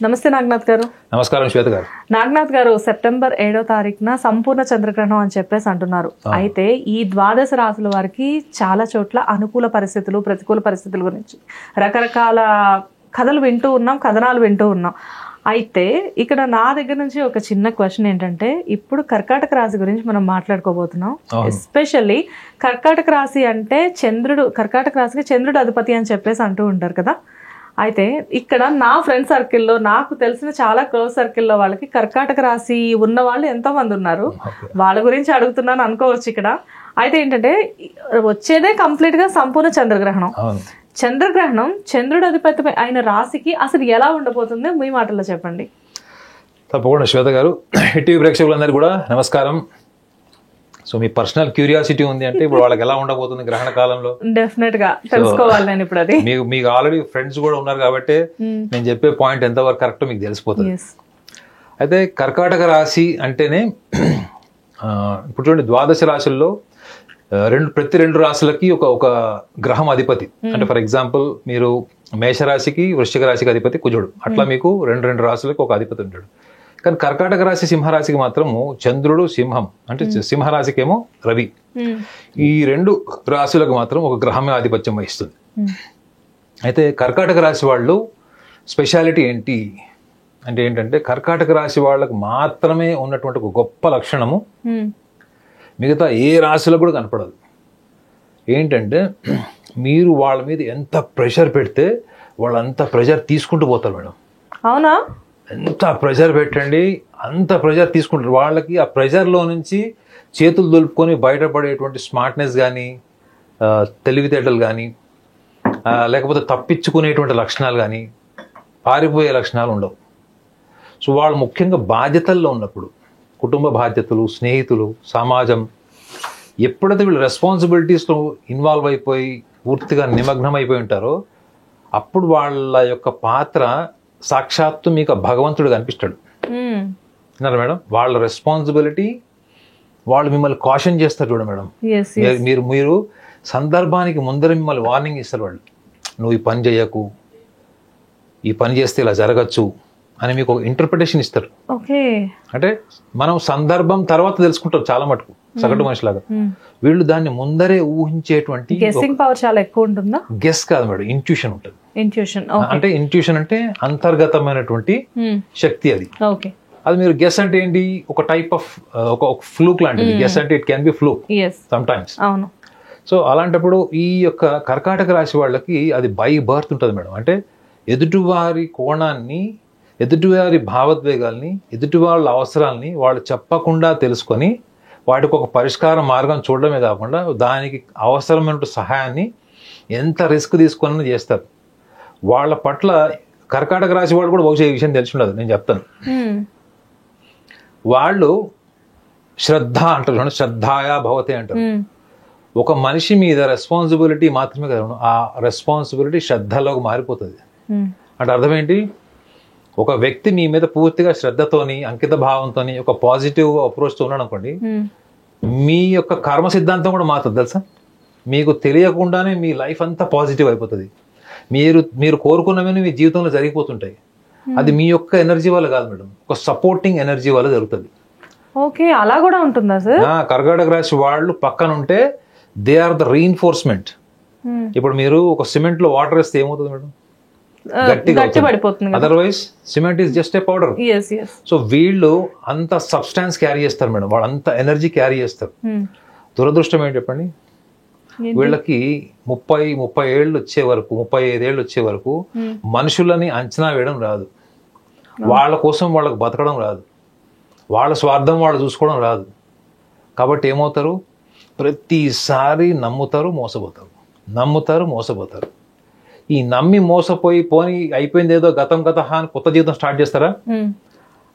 నమస్తే నాగనాథ్ గారు. నమస్కారం శ్వేత గారు. నాగనాథ్ గారు, సెప్టెంబర్ 7వ తారీఖున సంపూర్ణ చంద్రగ్రహణం అని చెప్పేసి అంటున్నారు. అయితే ఈ ద్వాదశ రాశుల వారికి చాలా చోట్ల అనుకూల పరిస్థితులు, ప్రతికూల పరిస్థితుల గురించి రకరకాల కథనాలు వింటూ ఉన్నాం. అయితే ఇక్కడ నా దగ్గర నుంచి ఒక చిన్న క్వశ్చన్ ఏంటంటే, ఇప్పుడు కర్కాటక రాశి గురించి మనం మాట్లాడుకోబోతున్నాం. ఎస్పెషల్లీ కర్కాటక రాశి అంటే కర్కాటక రాశికి చంద్రుడు అధిపతి అని చెప్పేసి అంటూ ఉంటారు కదా. అయితే ఇక్కడ నా ఫ్రెండ్ సర్కిల్లో, నాకు తెలిసిన చాలా క్లోజ్ సర్కిల్లో వాళ్ళకి కర్కాటక రాశి ఉన్న వాళ్ళు ఎంతో మంది ఉన్నారు. వాళ్ళ గురించి అడుగుతున్నాను అనుకోవచ్చు ఇక్కడ. అయితే ఏంటంటే, వచ్చేదే కంప్లీట్ గా సంపూర్ణ చంద్రగ్రహణం. చంద్రుడు అధిపతి అయిన రాశికి అసలు ఎలా ఉండబోతుందో మీ మాటల్లో చెప్పండి. తప్పకుండా శ్వేత గారు. టీవీ ప్రేక్షకులందరికీ కూడా నమస్కారం. సో మీ పర్సనల్ క్యూరియాసిటీ ఉంది అంటే ఇప్పుడు వాళ్ళకి ఎలా ఉండబోతుంది గ్రహణ కాలంలో, డెఫినెట్ గా తెలుసుకోవాలి. నేను ఇప్పుడు అది మీకు ఆల్రెడీ ఫ్రెండ్స్ కూడా ఉన్నారు కాబట్టి నేను చెప్పే పాయింట్ ఎంతవరకు కరెక్ట్ మీకు తెలిసిపోతుంది. అయితే కర్కాటక రాశి అంటేనే ఇప్పుడు చూడండి, ద్వాదశ రాశుల్లో ప్రతి రెండు రాశులకి ఒక గ్రహం అధిపతి. అంటే ఫర్ ఎగ్జాంపుల్ మీరు మేషరాశికి వృశ్చిక రాశికి అధిపతి కుజుడు, అట్లా మీకు రెండు రాశులకి ఒక అధిపతి ఉంటాడు. కానీ కర్కాటక రాశి సింహరాశికి మాత్రము చంద్రుడు సింహం, అంటే సింహరాశికి ఏమో రవి. ఈ రెండు రాశులకు మాత్రం ఒక గ్రహమే ఆధిపత్యం వహిస్తుంది. అయితే కర్కాటక రాశి వాళ్ళు స్పెషాలిటీ ఏంటంటే కర్కాటక రాశి వాళ్ళకు మాత్రమే ఉన్నటువంటి ఒక గొప్ప లక్షణము మిగతా ఏ రాశులకు కూడా కనపడదు. ఏంటంటే మీరు వాళ్ళ మీద ఎంత ప్రెషర్ పెడితే వాళ్ళు అంత ప్రెషర్ తీసుకుంటూ పోతారు మేడం. అవునా? ఎంత ప్రెషర్ పెట్టండి అంత ప్రెషర్ తీసుకుంటారు. వాళ్ళకి ఆ ప్రెషర్లో నుంచి చేతులు దులుపుకొని బయటపడేటువంటి స్మార్ట్నెస్ కానీ, తెలివితేటలు కానీ, లేకపోతే తప్పించుకునేటువంటి లక్షణాలు కానీ, పారిపోయే లక్షణాలు ఉండవు. సో వాళ్ళు ముఖ్యంగా బాధ్యతల్లో ఉన్నప్పుడు, కుటుంబ బాధ్యతలు, స్నేహితులు, సమాజం, ఎప్పుడైతే వీళ్ళు రెస్పాన్సిబిలిటీస్లో ఇన్వాల్వ్ అయిపోయి పూర్తిగా నిమగ్నం అయిపోయి ఉంటారో అప్పుడు వాళ్ళ యొక్క పాత్ర సాక్షాత్తు మీకు భగవంతుడు కనిపిస్తాడు. విన్నారా మేడం? వాళ్ళ రెస్పాన్సిబిలిటీ, వాళ్ళు మిమ్మల్ని కాషన్ చేస్తారు చూడ మేడం. మీరు సందర్భానికి ముందర మిమ్మల్ని వార్నింగ్ ఇస్తారు. వాళ్ళు నువ్వు ఈ పని చేయకు, ఈ పని చేస్తే ఇలా జరగచ్చు అని మీకు ఒక ఇంటర్ప్రిటేషన్ ఇస్తారు. అంటే మనం సందర్భం తర్వాత తెలుసుకుంటాం చాలా మటుకు సగటు మనిషిలాగా. వీళ్ళు దాన్ని ముందరే ఊహించేటువంటి గెస్సింగ్ పవర్ చాలా ఎక్కువ ఉంటుందా? గెస్ కాదు మేడం, ఇంట్యూషన్ ఉంటుంది. అంటే ఇంట్యూషన్ అంటే అంతర్గతమైనటువంటి శక్తి. అది మీరు గెస్ అంటే ఏంటి, ఒక టైప్ ఆఫ్ ఒక ఫ్లూక్ లాంటిది. గెస్ అంటే it can be fluke some times. So అలాంటప్పుడు ఈ యొక్క కర్కాటక రాశి వాళ్ళకి అది బై బర్త్ ఉంటుంది మేడం. అంటే ఎదుటివారి కోణాన్ని, ఎదుటివారి భావోద్వేగాల్ని, ఎదుటి వాళ్ళ అవసరాలని వాళ్ళు చెప్పకుండా తెలుసుకొని వాటికి ఒక పరిష్కార మార్గం చూడడమే కాకుండా దానికి అవసరమైన సహాయాన్ని ఎంత రిస్క్ తీసుకొని చేస్తారు. వాళ్ళ పట్ల కర్కాటక రాశి వాళ్ళు కూడా బహుశా ఈ విషయం తెలిసి ఉండదు, నేను చెప్తాను. వాళ్ళు శ్రద్ధ అంటారు, శ్రద్ధాయా భవతే అంటారు. ఒక మనిషి మీద రెస్పాన్సిబిలిటీ మాత్రమే కదా, ఆ రెస్పాన్సిబిలిటీ శ్రద్ధలోకి మారిపోతుంది. అంటే అర్థం ఏంటి, ఒక వ్యక్తి మీ మీద పూర్తిగా శ్రద్ధతోని, అంకిత భావంతోని, ఒక పాజిటివ్ అప్రోచ్తో ఉన్నాడు అనుకోండి, మీ యొక్క కర్మ సిద్ధాంతం కూడా మారుతుంది తెలుసా. మీకు తెలియకుండానే మీ లైఫ్ అంతా పాజిటివ్ అయిపోతుంది. మీరు కోరుకున్నవన్నీ మీ జీవితంలో జరిగిపోతుంటాయి. అది మీ యొక్క ఎనర్జీ వల్ల కాదు మేడం, ఒక సపోర్టింగ్ ఎనర్జీ వల్ల జరుగుతుంది. ఓకే, అలా కూడా ఉంటుందా సార్? కర్కాటక రాశి వాళ్ళు పక్కన ఉంటే దే ఆర్ ద రీఇన్ఫోర్స్మెంట్. ఇప్పుడు మీరు ఒక సిమెంట్ లో వాటర్ వేస్తే ఏమవుతుంది మేడం? గట్టిగా పడిపోతుంది. Otherwise cement is just a powder. So వీళ్ళు అంత సబ్స్టాన్స్ క్యారీ చేస్తారు మేడం, వాళ్ళు అంత ఎనర్జీ క్యారీ చేస్తారు. దురదృష్టం ఏంటి చెప్పండి, వీళ్ళకి 30 ఏళ్ళు వచ్చే వరకు, 35 ఏళ్ళు వచ్చే వరకు మనుషులని అంచనా వేయడం రాదు, వాళ్ళ కోసం వాళ్ళకు బతకడం రాదు, వాళ్ళ స్వార్థం వాళ్ళు చూసుకోవడం రాదు. కాబట్టి ఏమవుతారు, ప్రతిసారి నమ్ముతారు, మోసపోతారు. ఈ నమ్మి మోసపోయి పోని అయిపోయింది ఏదో గతం అని కొత్త జీవితం స్టార్ట్ చేస్తారా?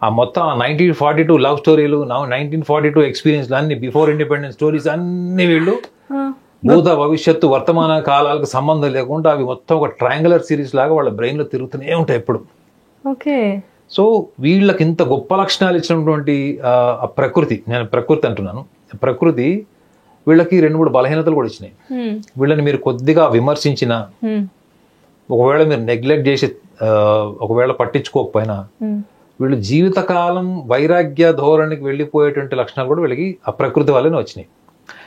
ఆ మొత్తం 1942 లవ్ స్టోరీలు, 1942 ఎక్స్పీరియన్స్లు అన్ని, బిఫోర్ ఇండిపెండెన్స్ స్టోరీస్ అన్ని వీళ్ళు భూత భవిష్యత్తు వర్తమాన కాలాలకు సంబంధం లేకుండా అవి మొత్తం ఒక ట్రయాంగులర్ సిరీస్ లాగా వాళ్ళ బ్రెయిన్ లో తిరుగుతూనే ఉంటాయి ఎప్పుడు. సో వీళ్ళకి ఇంత గొప్ప లక్షణాలు ఇచ్చినటువంటి ప్రకృతి, నేను ప్రకృతి అంటున్నాను, ప్రకృతి వీళ్ళకి 2-3 బలహీనతలు కూడా ఇచ్చినాయి. వీళ్ళని మీరు కొద్దిగా విమర్శించినా, ఒకవేళ మీరు నెగ్లెక్ట్ చేసి ఒకవేళ పట్టించుకోకపోయినా వీళ్ళు జీవితకాలం వైరాగ్య ధోరణికి వెళ్ళిపోయేటువంటి లక్షణాలు కూడా వీళ్ళకి ఆ ప్రకృతి వల్లనే వచ్చినాయి.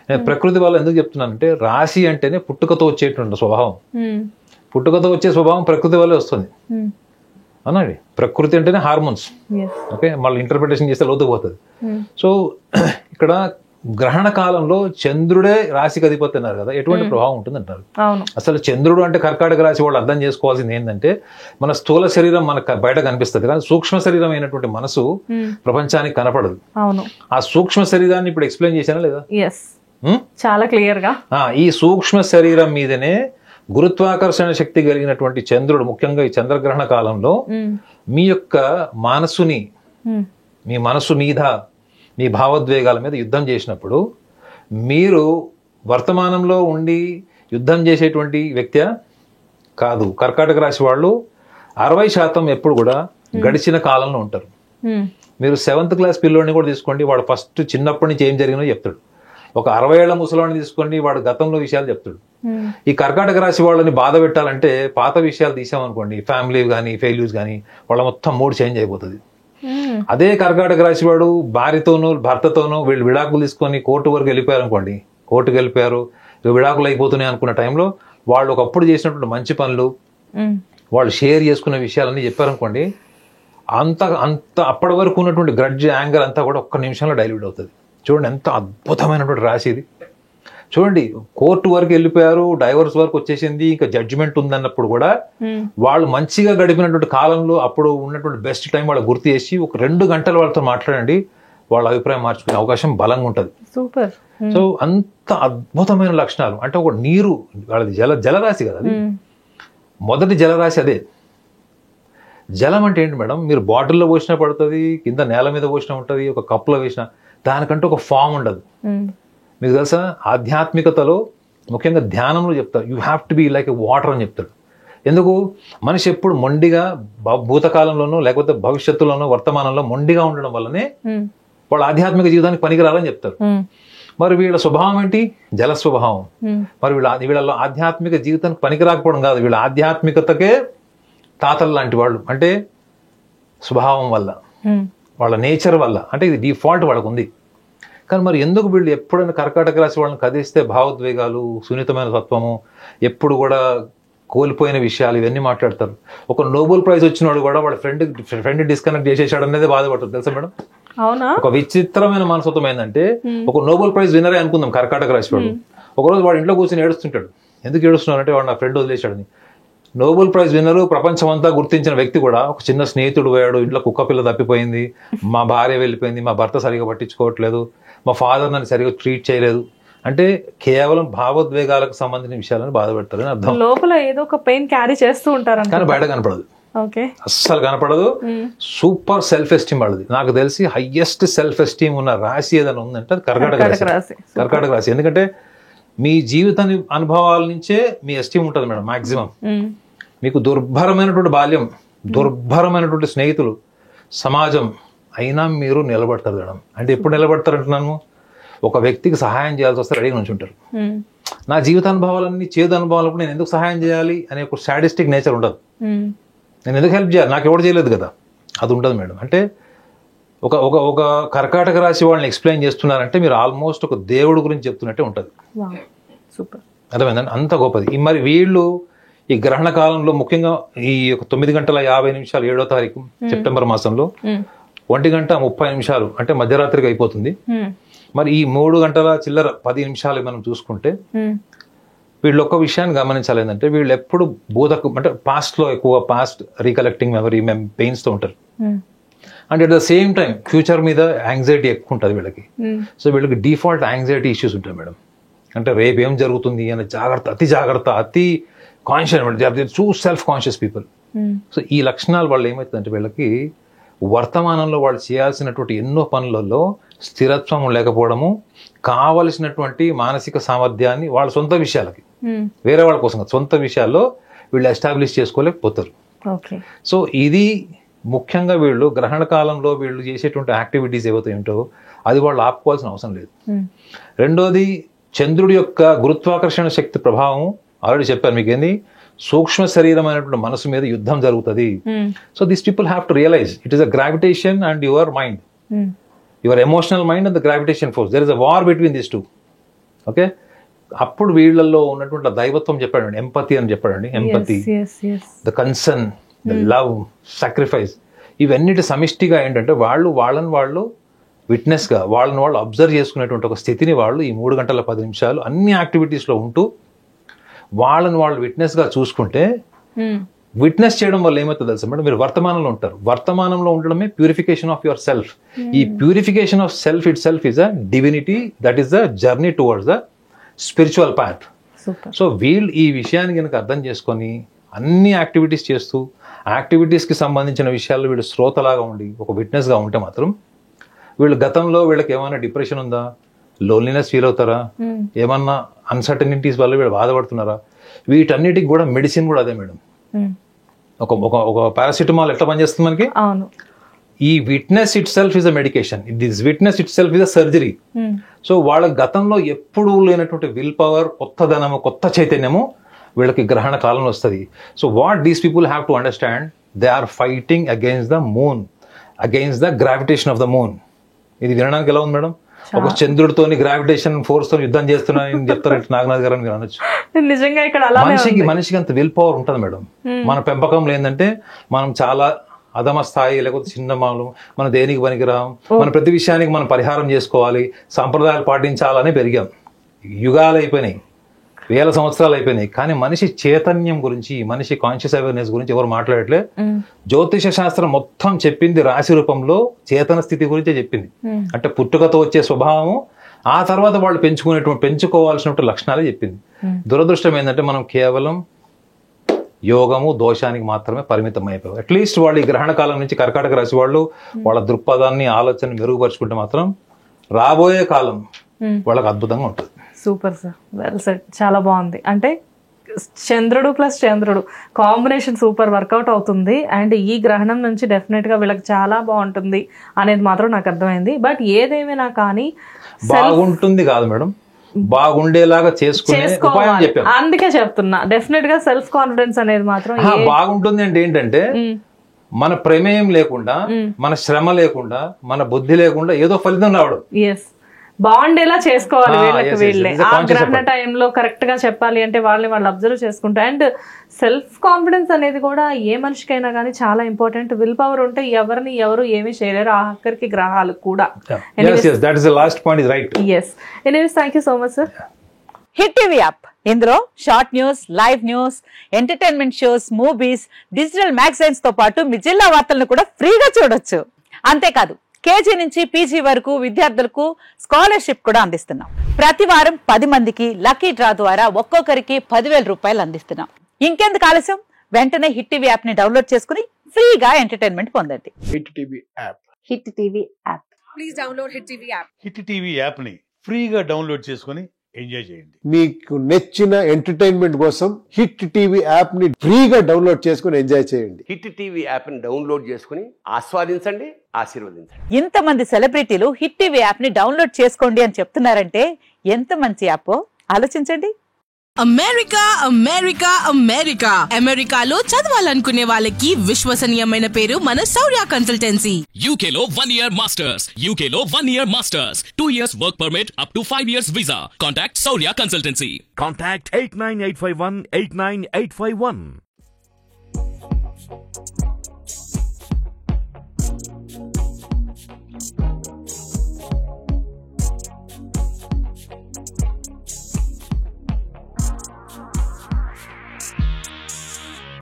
నేను ప్రకృతి వల్ల ఎందుకు చెప్తున్నానంటే రాశి అంటేనే పుట్టుకతో వచ్చేటువంటి స్వభావం. పుట్టుకతో వచ్చే స్వభావం ప్రకృతి వల్లే వస్తుంది అనండి. ప్రకృతి అంటేనే హార్మోన్స్. ఓకే, మళ్ళీ ఇంటర్ప్రిటేషన్ చేస్తే లోతుకుపోతుంది. సో ఇక్కడ గ్రహణ కాలంలో చంద్రుడే రాశికి అధిపతి అన్నారు కదా, ఎటువంటి ప్రభావం ఉంటుంది అంటారు. అసలు చంద్రుడు అంటే కర్కాటక రాశి వాళ్ళు అర్థం చేసుకోవాల్సింది ఏంటంటే మన స్థూల శరీరం మనకు బయట కనిపిస్తుంది కానీ సూక్ష్మ శరీరం అయినటువంటి మనసు ప్రపంచానికి కనపడదు. ఆ సూక్ష్మ శరీరాన్ని ఇప్పుడు ఎక్స్ప్లెయిన్ చేశానా లేదా? చాలా క్లియర్ గా. ఈ సూక్ష్మ శరీరం మీదనే గురుత్వాకర్షణ శక్తి కలిగినటువంటి చంద్రుడు ముఖ్యంగా ఈ చంద్రగ్రహణ కాలంలో మీ యొక్క మనసుని, మీ మనసు మీద, మీ భావోద్వేగాల మీద యుద్ధం చేసినప్పుడు మీరు వర్తమానంలో ఉండి యుద్ధం చేసేటువంటి వ్యక్తి కాదు. కర్కాటక రాశి వాళ్ళు 60% ఎప్పుడు కూడా గడిచిన కాలంలో ఉంటారు. మీరు 7th క్లాస్ పిల్లోడిని కూడా తీసుకోండి, వాడు ఫస్ట్ చిన్నప్పటి నుంచి ఏం జరిగినో చెప్తాడు. ఒక 60 ఏళ్ల ముసలాన్ని తీసుకోండి, వాడు గతంలో విషయాలు చెప్తాడు. ఈ కర్కాటక రాశి వాళ్ళని బాధ పెట్టాలంటే పాత విషయాలు తీసామనుకోండి, ఫ్యామిలీ కానీ ఫెయిల్యూర్స్ కానీ, వాళ్ళ మొత్తం మూడ్ చేంజ్ అయిపోతుంది. అదే కర్కాటక రాశి వాడు భార్యతోనూ భర్తతోనూ వీళ్ళు విడాకులు తీసుకొని కోర్టు వరకు వెళ్ళిపోయారు అనుకోండి, కోర్టుకు వెళ్ళిపోయారు, విడాకులు అయిపోతున్నాయి అనుకున్న టైంలో వాళ్ళు ఒకప్పుడు చేసినటువంటి మంచి పనులు, వాళ్ళు షేర్ చేసుకున్న విషయాలన్నీ చెప్పారనుకోండి, అంత అప్పటి వరకు ఉన్నటువంటి గ్రడ్జ్, యాంగర్ అంతా కూడా ఒక్క నిమిషంలో డైల్యూట్ అవుతుంది. చూడండి ఎంత అద్భుతమైనటువంటి రాశి ఇది. చూడండి, కోర్టు వరకు వెళ్ళిపోయారు, డైవర్స్ వరకు వచ్చేసింది, ఇంకా జడ్జిమెంట్ ఉందన్నప్పుడు కూడా వాళ్ళు మంచిగా గడిపినటువంటి కాలంలో అప్పుడు ఉన్నటువంటి బెస్ట్ టైం వాళ్ళు గుర్తు చేసి ఒక 2 గంటలు వాళ్ళతో మాట్లాడండి, వాళ్ళ అభిప్రాయం మార్చుకునే అవకాశం బలంగా ఉంటుంది. సూపర్. సో అంత అద్భుతమైన లక్షణాలు. అంటే ఒక నీరు, వాళ్ళది జలరాశి కదా, అది మొదటి జలరాశి అదే. జలం అంటే ఏంటి మేడం? మీరు బాటిల్లో పోసినా పడుతుంది, కింద నేల మీద పోసినా ఉంటుంది, ఒక కప్పులో వేసినా, దానికంటే ఒక ఫామ్ ఉండదు. మీకు తెలుసా, ఆధ్యాత్మికతలో ముఖ్యంగా ధ్యానంలో చెప్తారు you have to be like a water అని చెప్తారు. ఎందుకు? మనిషి ఎప్పుడు మొండిగా భూతకాలంలోనూ లేకపోతే భవిష్యత్తులోనూ వర్తమానంలో మొండిగా ఉండడం వల్లనే వాళ్ళ ఆధ్యాత్మిక జీవితానికి పనికిరాలని చెప్తారు. మరి వీళ్ళ స్వభావం ఏంటి? జల స్వభావం. మరి వీళ్ళ ఆధ్యాత్మిక జీవితానికి పనికి రాకపోవడం కాదు, వీళ్ళ ఆధ్యాత్మికతకే తాతలు లాంటి వాళ్ళు. అంటే స్వభావం వల్ల, వాళ్ళ నేచర్ వల్ల, అంటే ఇది డిఫాల్ట్ వాళ్ళకు ఉంది. కానీ మరి ఎందుకు వీళ్ళు ఎప్పుడైనా కర్కాటక రాశి వాళ్ళని కదిస్తే భావోద్వేగాలు, సున్నితమైన తత్వము, ఎప్పుడు కూడా కోల్పోయిన విషయాలు ఇవన్నీ మాట్లాడతారు. ఒక నోబెల్ ప్రైజ్ వచ్చినవాడు కూడా వాళ్ళ ఫ్రెండ్ డిస్కనెక్ట్ చేసేసాడు అనేది బాధపడుతుంది, తెలుసా మేడం? ఒక విచిత్రమైన మనస్తత్వం ఏంటంటే, ఒక నోబెల్ ప్రైజ్ విన్నరే అనుకుందాం కర్కాటక రాశి వాడు, ఒకరోజు వాడు ఇంట్లో కూర్చొని ఏడుస్తుంటాడు. ఎందుకు ఏడుస్తున్నాడు అంటే వాడు నా ఫ్రెండ్ వదిలేశాడని. నోబెల్ ప్రైజ్ విన్నరు, ప్రపంచం అంతా గుర్తించిన వ్యక్తి కూడా ఒక చిన్న స్నేహితుడు పోయాడు, ఇంట్లో కుక్క పిల్ల తప్పిపోయింది, మా భార్య వెళ్ళిపోయింది, మా భర్త సరిగా పట్టించుకోవట్లేదు, మా ఫాదర్ నన్ను సరిగా ట్రీట్ చేయలేదు అంటే కేవలం భావోద్వేగాలకు సంబంధించిన విషయాలను బాధపెడతారని అర్థం. లోపల ఏదో ఒక పెయిన్ క్యారీ చేస్తూ ఉంటారు కానీ బయట కనపడదు, అస్సలు కనపడదు. సూపర్ సెల్ఫ్ ఎస్టీమ్ వాళ్ళది. నాకు తెలిసి హైయెస్ట్ సెల్ఫ్ ఎస్టీమ్ ఉన్న రాశి ఏదైనా ఉందంటే అది కర్కాటక రాశి. ఎందుకంటే మీ జీవిత అనుభవాల నుంచే మీ ఎస్టీమ్ ఉంటుంది మేడం. మాక్సిమం మీకు దుర్భరమైనటువంటి బాల్యం, దుర్భరమైనటువంటి స్నేహితులు, సమాజం అయినా మీరు నిలబడతారు మేడం. అంటే ఎప్పుడు నిలబడతారు అంటున్నాను, ఒక వ్యక్తికి సహాయం చేయాల్సి వస్తే రెడీగా నుంచి ఉంటారు. నా జీవిత అనుభవాలన్నీ చేదు అనుభవాలప్పుడు నేను ఎందుకు సహాయం చేయాలి అనే ఒక సాడిస్టిక్ నేచర్ ఉండదు. నేను ఎందుకు హెల్ప్ చేయాలి, నాకు ఎవరు చేయలేదు కదా, అది ఉండదు మేడం. అంటే ఒక ఒక ఒక కర్కాటక రాశి వాళ్ళని ఎక్స్ప్లెయిన్ చేస్తున్నారంటే మీరు ఆల్మోస్ట్ ఒక దేవుడు గురించి చెప్తున్నట్టే ఉంటుంది. అర్థమైందండి, అంత గొప్పది. మరి వీళ్ళు ఈ గ్రహణ కాలంలో ముఖ్యంగా ఈ 9:50 7వ తారీఖు సెప్టెంబర్ మాసంలో 1:30 అంటే మధ్యరాత్రికి అయిపోతుంది. మరి ఈ 3 గంటల చిల్లర 10 నిమిషాలు మనం చూసుకుంటే వీళ్ళు ఒక్క విషయాన్ని గమనించాలి, ఏంటంటే వీళ్ళు ఎప్పుడు అంటే పాస్ట్లో ఎక్కువ పాస్ట్ రీకలెక్టింగ్ మెమరీ పెయిన్స్తో ఉంటారు. And at the same time future మీద యాంగ్జైటీ ఎక్కువ ఉంటుంది వీళ్ళకి. సో వీళ్ళకి డిఫాల్ట్ యాంగ్జైటీ ఇష్యూస్ ఉంటాయి మేడం. అంటే రేపు ఏం జరుగుతుంది అనే జాగ్రత్త, అతి conscious, two self conscious people. So ఈ లక్షణాల వల్ల ఏమవుతుందంటే వీళ్ళకి వర్తమానంలో వాళ్ళు చేయాల్సినటువంటి ఎన్నో పనులలో స్థిరత్వం లేకపోవడము, కావలసినటువంటి మానసిక సామర్థ్యాన్ని వాళ్ళ సొంత విషయాలకి, వేరే వాళ్ళ కోసం సొంత విషయాల్లో వీళ్ళు ఎస్టాబ్లిష్ చేసుకోలేకపోతారు. సో ఇది ముఖ్యంగా వీళ్ళు గ్రహణ కాలంలో వీళ్ళు చేసేటువంటి యాక్టివిటీస్ ఏవైతే ఏంటో అది వాళ్ళు ఆపుకోవాల్సిన అవసరం లేదు. రెండోది, చంద్రుడి యొక్క గురుత్వాకర్షణ శక్తి ప్రభావం ఆల్రెడీ చెప్పాను మీకు. ఏంది, సూక్ష్మ శరీరమైనటువంటి మనసు మీద యుద్ధం జరుగుతుంది. So this people have to realize it is a gravitation and your mind, your emotional mind and the gravitation force, there is a war between this two. Okay, అప్పుడు వీళ్ళల్లో ఉన్నటువంటి దైవత్వం చెప్పాడండి, ఎంపతి అని చెప్పాడండి. Empathy, the concern, the love, sacrifice, ఇవన్నిటి సమిష్టిగా ఏంటంటే వాళ్ళు విట్నెస్గా వాళ్ళని వాళ్ళు అబ్జర్వ్ చేసుకునేటువంటి ఒక స్థితిని వాళ్ళు ఈ 3 గంటల 10 నిమిషాలు అన్ని యాక్టివిటీస్లో ఉంటూ వాళ్ళని వాళ్ళు విట్నెస్గా చూసుకుంటే, విట్నెస్ చేయడం వల్ల ఏమవుతుంది తెలుసా మేడం, మీరు వర్తమానంలో ఉంటారు. వర్తమానంలో ఉండడమే ప్యూరిఫికేషన్ ఆఫ్ యువర్ సెల్ఫ్. ఈ purification of self it self is a divinity, that is the journey towards the spiritual path. So వీళ్ళు ఈ విషయాన్ని కనుక అర్థం చేసుకొని అన్ని యాక్టివిటీస్ చేస్తూ యాక్టివిటీస్కి సంబంధించిన విషయాల్లో వీళ్ళు శ్రోతలాగా ఉండి ఒక విట్నెస్గా ఉంటే మాత్రం వీళ్ళు గతంలో వీళ్ళకి ఏమైనా డిప్రెషన్ ఉందా, లోన్లీనెస్ ఫీల్ అవుతారా, ఏమన్నా అన్సర్టనిటీస్ వల్ల వీళ్ళు బాధపడుతున్నారా, వీటన్నిటికి కూడా మెడిసిన్ కూడా అదే మేడం. ఒక పారాసిటమాల్ ఎట్లా పనిచేస్తుంది మనకి, ఈ witness it self is a medication, this witness it self is a surgery. So వాళ్ళ గతంలో ఎప్పుడూ లేనటువంటి విల్ పవర్, కొత్తదనము, కొత్త చైతన్యము వీళ్ళకి గ్రహణ కాలంలో వస్తుంది. So what these people have to understand, they are fighting against the moon, against the gravitation of the moon. ఇది వినడానికి ఎలా ఉంది మేడం, ఒక చంద్రుడితోని గ్రావిటేషన్ ఫోర్స్ తో యుద్ధం చేస్తున్నాను చెప్తారు నాగనాథ్ గారు అని మీరు అనొచ్చు. నిజంగా ఇక్కడ మనిషికి అంత విల్ పవర్ ఉంటుంది మేడం. మన పెంపకంలో ఏంటంటే మనం చాలా అధమ స్థాయి, లేకపోతే చిన్నమాలు, మనం దేనికి పనికిరాం, మన ప్రతి విషయానికి మనం పరిహారం చేసుకోవాలి, సాంప్రదాయాలు పాటించాలని పెరిగాం. యుగాలు అయిపోయినాయి, 1000 సంవత్సరాలు అయిపోయినాయి, కానీ మనిషి చైతన్యం గురించి, మనిషి కాన్షియస్ అవేర్నెస్ గురించి ఎవరు మాట్లాడట్లే. జ్యోతిష శాస్త్రం మొత్తం చెప్పింది రాశి రూపంలో చేతన స్థితి గురించే చెప్పింది. అంటే పుట్టుకతో వచ్చే స్వభావము, ఆ తర్వాత వాళ్ళు పెంచుకోవాల్సినటువంటి లక్షణాలే చెప్పింది. దురదృష్టం ఏంటంటే మనం కేవలం యోగము, దోషానికి మాత్రమే పరిమితం అయిపోయారు. అట్లీస్ట్ వాళ్ళు ఈ గ్రహణ కాలం నుంచి కర్కాటక రాశి వాళ్ళు వాళ్ళ దృక్పథాన్ని, ఆలోచనని మెరుగుపరుచుకుంటే మాత్రం రాబోయే కాలం వాళ్ళకి అద్భుతంగా ఉంటుంది. సూపర్ సార్, వెల్ సెట్, చాలా బాగుంది. అంటే చంద్రుడు ప్లస్ చంద్రుడు కాంబినేషన్ సూపర్ వర్కౌట్ అవుతుంది. అండ్ ఈ గ్రహణం నుంచి డెఫినెట్ గా వీళ్ళకి చాలా బాగుంటుంది అనేది మాత్రం నాకు అర్థమైంది. బట్ ఏదేమైనా కానీ బాగుంటుంది కాదు మేడం, బాగుండేలాగా చేసుకోవాలి. అందుకే చెప్తున్నా, డెఫినెట్ గా సెల్ఫ్ కాన్ఫిడెన్స్ అనేది మాత్రం బాగుంటుంది. అంటే ఏంటంటే మన ప్రమేయం లేకుండా, మన శ్రమ లేకుండా, మన బుద్ధి లేకుండా ఏదో ఫలితం రావడం. బాగుండేలా చేసుకోవాలి వీళ్ళకి వీళ్ళే. ఆ గ్రహణ టైంలో కరెక్ట్ గా చెప్పాలి అంటే వాళ్ళని వాళ్ళు అబ్జర్వ్ చేసుకుంటారు. అండ్ సెల్ఫ్ కాన్ఫిడెన్స్ అనేది కూడా ఏ మనిషికైనా కానీ చాలా ఇంపార్టెంట్. విల్ పవర్ ఉంటే ఎవరిని ఎవరు ఏమీ చేయలేరు, ఆఖరికి గ్రహాలు కూడా. Thank you so much sir. Hit TV app, ఇందులో short news, live news, entertainment shows, movies, digital magazines తో పాటు మీ జిల్లా వార్తలను కూడా ఫ్రీగా చూడొచ్చు. అంతేకాదు కేజీ నుంచి పీజీ వరకు విద్యార్థులకు స్కాలర్షిప్ కూడా అందిస్తున్నాం. ప్రతి వారం 10 మందికి లక్కీ డ్రా ద్వారా ఒక్కొక్కరికి 10,000 రూపాయలు అందిస్తున్నాం. ఇంకెందుకు ఆలస్యం, వెంటనే హిట్ టీవీ యాప్ ని డౌన్లోడ్ చేసుకుని ఫ్రీగా ఎంటర్టైన్మెంట్ పొందండి. Hit TV app, hit TV app, please download hit TV app. Hit TV app ని ఫ్రీగా డౌన్లోడ్ చేసుకుని ఎంజాయ్ చేయండి. మీకు నచ్చిన ఎంటర్టైన్మెంట్ కోసం హిట్ టీవీ యాప్ ని ఫ్రీగా డౌన్లోడ్ చేసుకుని ఎంజాయ్ చేయండి. హిట్ టీవీ యాప్ ని డౌన్లోడ్ చేసుకుని ఆస్వాదించండి, ఆశీర్వదించండి. ఇంతమంది సెలబ్రిటీలు హిట్ టీవీ యాప్ ని డౌన్లోడ్ చేసుకోండి అని చెప్తున్నారంటే ఎంత మంచి యాప్ ఆలోచించండి. అమెరికా అమెరికా అమెరికా అమెరికాలో చదవాలనుకునే వాళ్ళకి విశ్వసనీయమైన పేరు మన శౌర్య కన్సల్టెన్సీ. UK లో 1 year masters, UK లో 1 year masters, 2 years work permit up to 5 years visa. Contact Saurya Consultancy. Contact 89851 89851.